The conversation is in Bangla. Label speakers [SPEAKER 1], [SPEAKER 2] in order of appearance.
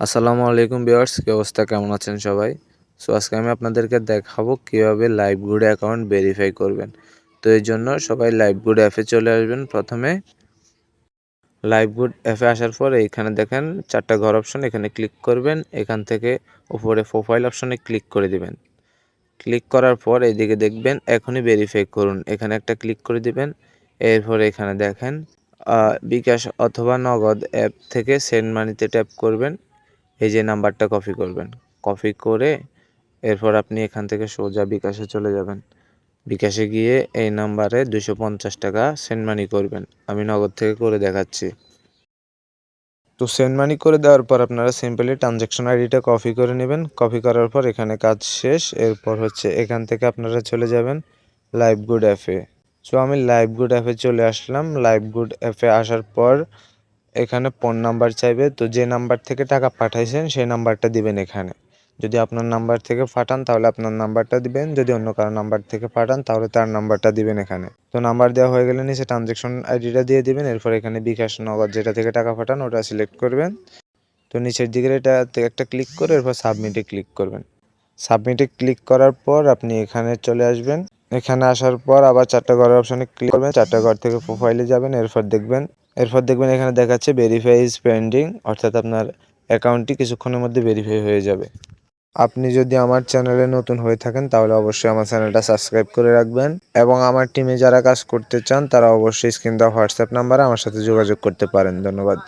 [SPEAKER 1] আসসালামু আলাইকুম ভিউয়ার্স, কি অবস্থা, কেমন আছেন সবাই? সো আজকে আমি আপনাদেরকে দেখাবো কিভাবে লাইভগুড অ্যাকাউন্ট ভেরিফাই করবেন। তো এর জন্য সবাই লাইভগুড অ্যাপে চলে আসবেন। প্রথমে লাইভগুড অ্যাপে আসার পর এইখানে দেখেন 4টা ঘর অপশন, এখানে ক্লিক করবেন। এখান থেকে উপরে প্রোফাইল অপশনে ক্লিক করে দিবেন। ক্লিক করার পর এইদিকে দেখবেন এখনই ভেরিফাই করুন, এখানে একটা ক্লিক করে দিবেন। এরপর এখানে দেখেন বিকাশ অথবা নগদ অ্যাপ থেকে সেন্ড মানিতে ট্যাপ করবেন। এই যে নাম্বারটা কপি করবেন, কপি করে এরপর আপনি এখান থেকে সোজা বিকাশে চলে যাবেন। বিকাশে গিয়ে এই নাম্বারে 250 টাকা সেন্ড মানি করবেন। আমি নগদ থেকে করে দেখাচ্ছি। তো সেন্ড মানি করে দেওয়ার পর আপনারা সিম্পলি ট্রানজ্যাকশন আইডিটা কপি করে নেবেন। কপি করার পর এখানে কাজ শেষ। এরপর এখান থেকে আপনারা চলে যাবেন লাইভগুড অ্যাপে। সো আমি লাইভগুড অ্যাপে চলে আসলাম। লাইভগুড অ্যাপে আসার পর এখানে ফোন নাম্বার চাইবে। তো যে নাম্বার থেকে টাকা পাঠাইছেন সেই নাম্বারটা দিবেন এখানে। যদি আপনার নাম্বার থেকে পাঠান তাহলে আপনার নাম্বারটা দিবেন, যদি অন্য কারো নাম্বার থেকে পাঠান তাহলে তার নাম্বারটা দিবেন এখানে। তো নাম্বার দেওয়া হয়ে গেলে নিচে ট্রানজ্যাকশন আইডিটা দিয়ে দিবেন। এরপর এখানে বিকাশ, নগদ যেটা থেকে টাকা পাঠান ওটা সিলেক্ট করবেন। তো নিচের দিকের এটাতে একটা ক্লিক করে এরপর সাবমিটে ক্লিক করবেন। সাবমিটে ক্লিক করার পর আপনি এখানে চলে আসবেন। এখানে আসার পর আবার 4টা ঘরের অপশনে ক্লিক করবেন। 4টা ঘর থেকে প্রোফাইলে যাবেন। এরপর দেখবেন এখানে দেখাচ্ছে ভেরিফাই ইজ পেন্ডিং, অর্থাৎ আপনার অ্যাকাউন্টটি কিছুক্ষণের মধ্যে ভেরিফাই হয়ে যাবে। আপনি যদি আমার চ্যানেলে নতুন হয়ে থাকেন তাহলে অবশ্যই আমার চ্যানেলটা সাবস্ক্রাইব করে রাখবেন এবং আমার টিমে যারা কাজ করতে চান তারা অবশ্যই স্ক্রিন দেওয়া হোয়াটসঅ্যাপ নাম্বারে আমার সাথে যোগাযোগ করতে পারেন। ধন্যবাদ।